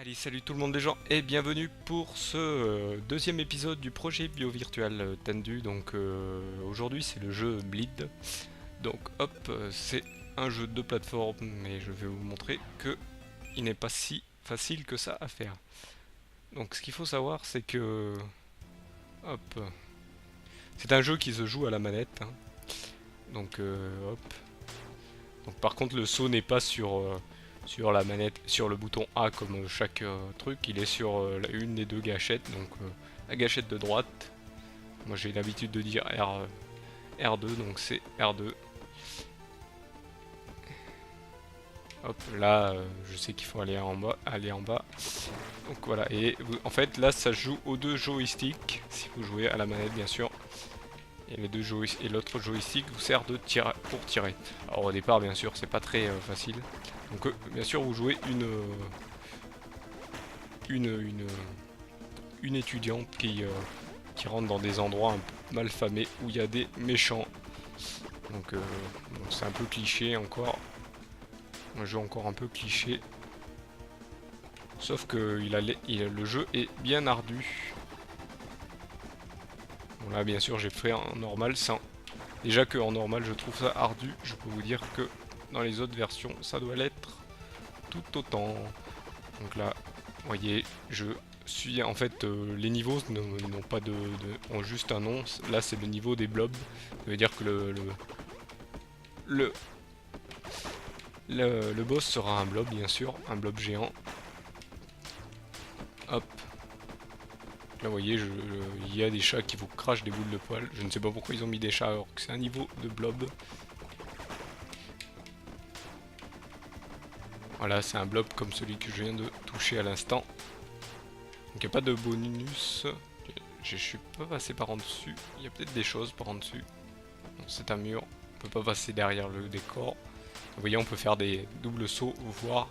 Allez, salut tout le monde les gens et bienvenue pour ce deuxième épisode du projet BioVirtual Tendu. Donc aujourd'hui c'est le jeu Bleed. Donc hop, c'est un jeu de plateforme mais je vais vous montrer que il n'est pas si facile que ça à faire. Donc ce qu'il faut savoir c'est que hop, c'est un jeu qui se joue à la manette, hein. Donc hop. Donc par contre le saut n'est pas sur la manette, sur le bouton A comme chaque truc, il est sur une des deux gâchettes, donc la gâchette de droite. Moi j'ai l'habitude de dire R2, donc c'est R2. Hop, là je sais qu'il faut aller en bas. Donc voilà, et en fait là ça se joue aux deux joysticks, si vous jouez à la manette bien sûr. Et l'autre joystick vous sert de pour tirer. Alors au départ bien sûr c'est pas très facile. Donc bien sûr vous jouez une étudiante qui rentre dans des endroits un peu mal famés où il y a des méchants. Donc bon, c'est un peu cliché encore. Un jeu encore un peu cliché. Sauf que le jeu est bien ardu. Bon là bien sûr j'ai fait en normal sans. Déjà que en normal je trouve ça ardu, je peux vous dire que dans les autres versions ça doit l'être tout autant. Donc là, vous voyez, je suis en fait les niveaux n'ont pas ont juste un nom. Là c'est le niveau des blobs. Ça veut dire que le, le boss sera un blob bien sûr, un blob géant. Hop. Là vous voyez, il y a des chats qui vous crachent des boules de poils. Je ne sais pas pourquoi ils ont mis des chats alors que c'est un niveau de blob. Voilà, c'est un blob comme celui que je viens de toucher à l'instant. Donc il n'y a pas de bonus. Je suis pas passé par en dessus. Il y a peut-être des choses par en dessus. C'est un mur. On peut pas passer derrière le décor. Vous voyez, on peut faire des doubles sauts, voire.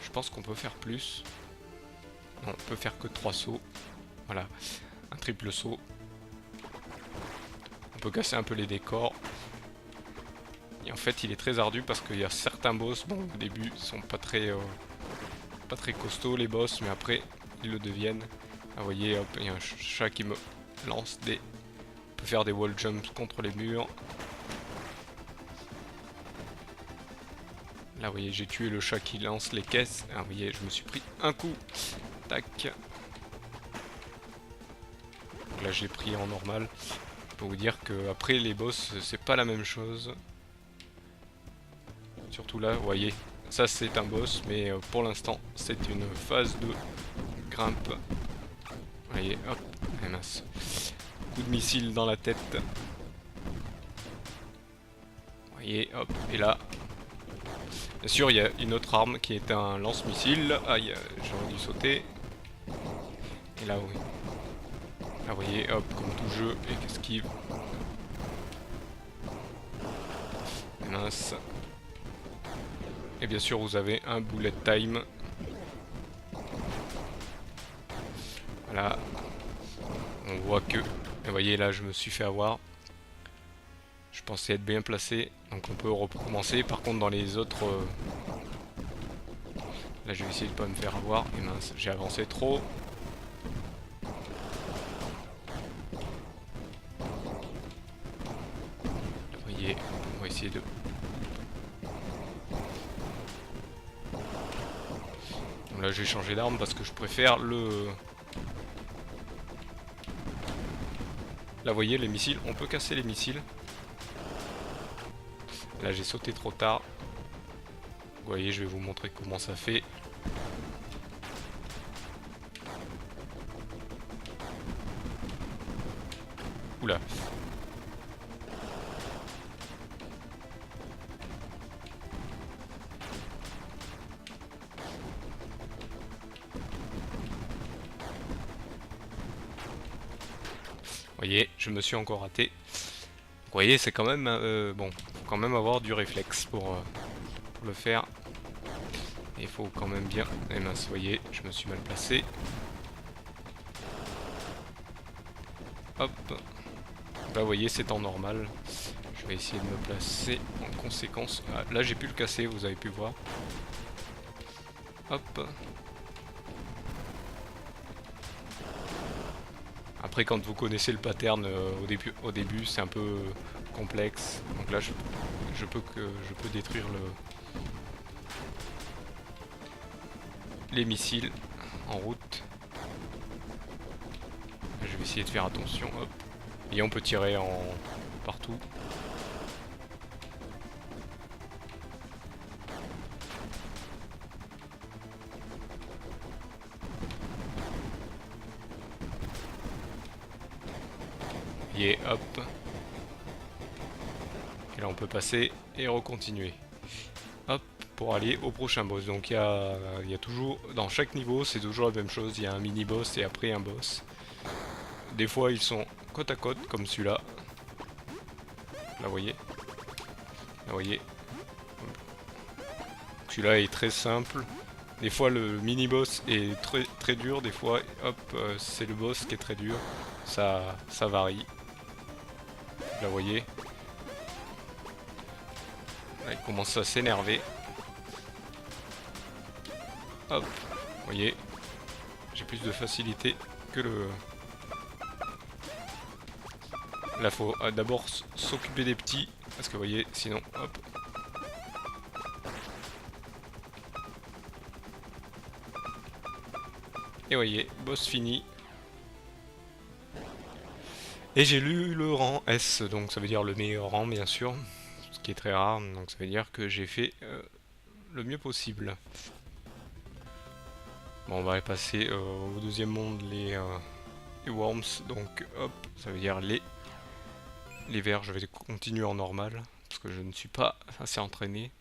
Je pense qu'on peut faire plus. Non, on peut faire que 3 sauts. Voilà, un triple saut. On peut casser un peu les décors. Et en fait, il est très ardu parce qu'il y a certains boss, bon, au début, ils sont pas très costauds les boss, mais après, ils le deviennent. Ah, vous voyez, hop, il y a un chat qui me lance des. On peut faire des wall jumps contre les murs. Là, vous voyez, j'ai tué le chat qui lance les caisses. Ah, vous voyez, je me suis pris un coup. Tac. Donc là, j'ai pris en normal. Pour vous dire que après les boss, c'est pas la même chose. Surtout là, vous voyez, ça c'est un boss, mais pour l'instant, c'est une phase de grimpe. Vous voyez, hop, et mince. Coup de missile dans la tête. Vous voyez, hop, et là. Bien sûr, il y a une autre arme qui est un lance-missile. Aïe, j'aurais dû sauter. Et là, oui. Là, vous voyez, hop, comme tout jeu, et qu'esquive. Mince. Et bien sûr, vous avez un bullet time. Voilà. On voit que. Et vous voyez, là, je me suis fait avoir. Je pensais être bien placé. Donc, on peut recommencer. Par contre, dans les autres. Là, je vais essayer de pas me faire avoir. Et mince, j'ai avancé trop. Vous voyez, on va essayer de. Là j'ai changé d'arme parce que je préfère le... Là vous voyez les missiles, on peut casser les missiles. Là j'ai sauté trop tard. Vous voyez, je vais vous montrer comment ça fait. Oula. Vous voyez, je me suis encore raté. Vous voyez, c'est quand même... bon, faut quand même avoir du réflexe pour le faire. Et il faut quand même bien... Eh mince, vous voyez, je me suis mal placé. Hop. Là, vous voyez, c'est en normal. Je vais essayer de me placer en conséquence. Ah, là, j'ai pu le casser, vous avez pu voir. Hop. Après, quand vous connaissez le pattern au début c'est un peu complexe. Donc là, je peux détruire les missiles en route. Je vais essayer de faire attention. Hop. Et on peut tirer partout. Et hop. Et là on peut passer et recontinuer. Hop, pour aller au prochain boss. Donc il y a toujours, dans chaque niveau, c'est toujours la même chose. Il y a un mini-boss et après un boss. Des fois ils sont côte à côte, comme celui-là. Là vous voyez. Là vous voyez. Celui-là est très simple. Des fois le mini-boss est très dur. Des fois, hop, c'est le boss qui est très dur. Ça varie. Là vous voyez. Là, il commence à s'énerver. Hop, vous voyez. J'ai plus de facilité que le... Là faut d'abord s'occuper des petits. Parce que vous voyez, sinon, hop. Et vous voyez, boss fini. Et j'ai lu le rang S, donc ça veut dire le meilleur rang bien sûr, ce qui est très rare, donc ça veut dire que j'ai fait le mieux possible. Bon, on va passer au deuxième monde, les worms, donc hop, ça veut dire les vers, je vais continuer en normal, parce que je ne suis pas assez entraîné.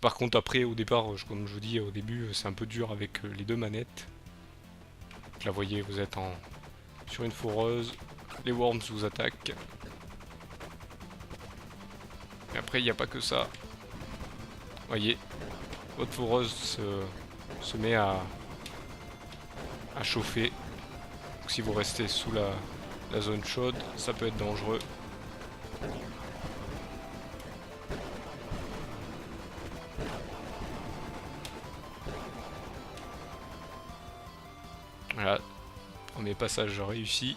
Par contre après, au départ, comme je vous dis au début, c'est un peu dur avec les deux manettes. Donc là vous voyez, vous êtes sur une foreuse. Les worms vous attaquent. Et après, il n'y a pas que ça. Voyez, votre foreuse se met à chauffer. Donc, si vous restez sous la zone chaude, ça peut être dangereux. Voilà, premier passage réussi.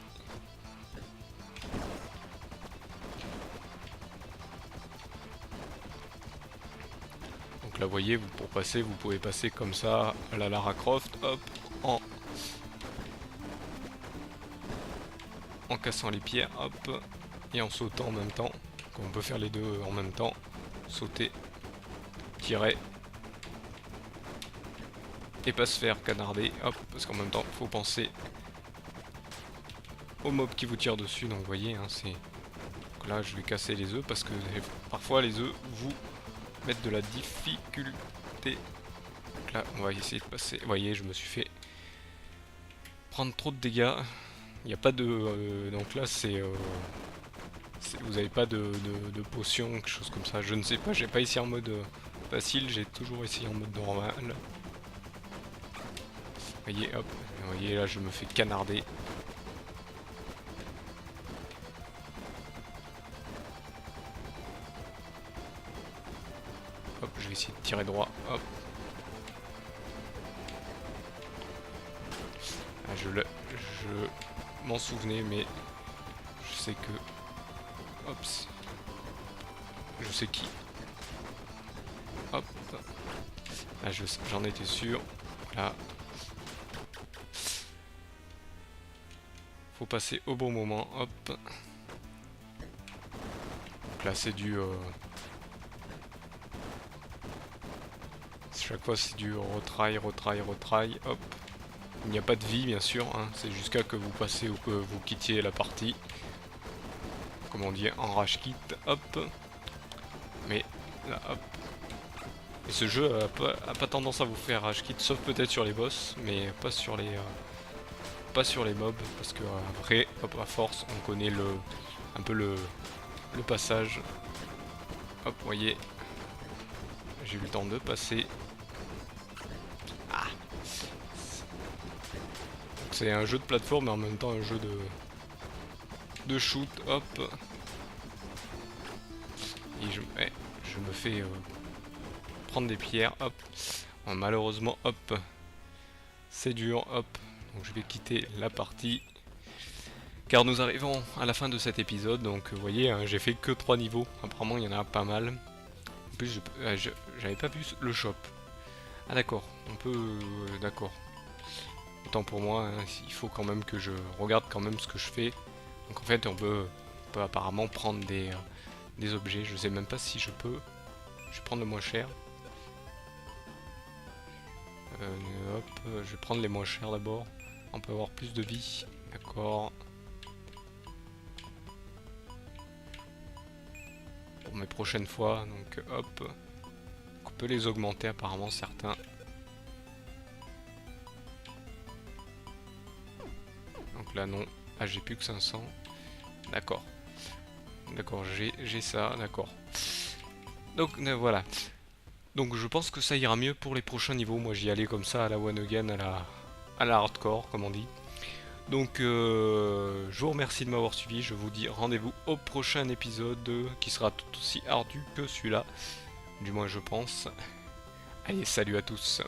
Là vous voyez, pour passer, vous pouvez passer comme ça à la Lara Croft, hop, en cassant les pierres, hop, et en sautant en même temps. Donc on peut faire les deux en même temps, sauter, tirer, et pas se faire canarder, hop, parce qu'en même temps, il faut penser aux mobs qui vous tirent dessus. Donc vous voyez, hein, c'est... Là je vais casser les œufs parce que parfois les œufs vous mettre de la difficulté. Donc là on va essayer de passer. Vous voyez, je me suis fait prendre trop de dégâts. Il n'y a pas de... donc là c'est... vous n'avez pas de potion, quelque chose comme ça. Je ne sais pas, j'ai pas essayé en mode facile, j'ai toujours essayé en mode normal. Vous voyez, hop, vous voyez là je me fais canarder. Hop, je vais essayer de tirer droit, hop. Ah, je m'en souvenais, mais je sais que... Hop. Je sais qui. Hop. Ah, j'en étais sûr. Là. Faut passer au bon moment, hop. Donc là c'est du... Chaque fois c'est du retry, hop. Il n'y a pas de vie bien sûr, hein. C'est jusqu'à que vous passez ou que vous quittiez la partie. Comme on dit, en rage kit, hop. Mais là, hop. Et ce jeu a pas tendance à vous faire rage kit, sauf peut-être sur les boss, mais pas sur les mobs, parce que après, hop, à force, on connaît un peu le passage. Hop, vous voyez, j'ai eu le temps de passer. Ah. C'est un jeu de plateforme, mais en même temps un jeu de shoot, hop. Et je me fais prendre des pierres, hop. Malheureusement, hop, c'est dur, hop. Donc je vais quitter la partie. Car nous arrivons à la fin de cet épisode, donc vous voyez, hein, j'ai fait que 3 niveaux. Apparemment, il y en a pas mal. En plus, j'avais pas vu le shop. Ah d'accord, on peut... d'accord. Autant pour moi, hein, il faut quand même que je regarde quand même ce que je fais. Donc en fait, on peut apparemment prendre des objets. Je sais même pas si je peux. Je vais prendre le moins cher. Hop, je vais prendre les moins chers d'abord. On peut avoir plus de vie. D'accord. Pour mes prochaines fois, donc hop. On peut les augmenter apparemment certains. Donc là non. Ah j'ai plus que 500. D'accord. D'accord, j'ai ça, d'accord. Donc voilà. Donc je pense que ça ira mieux pour les prochains niveaux. Moi j'y allais comme ça à la one again, à la hardcore comme on dit. Donc je vous remercie de m'avoir suivi. Je vous dis rendez-vous au prochain épisode qui sera tout aussi ardu que celui-là. Du moins je pense. Allez, salut à tous.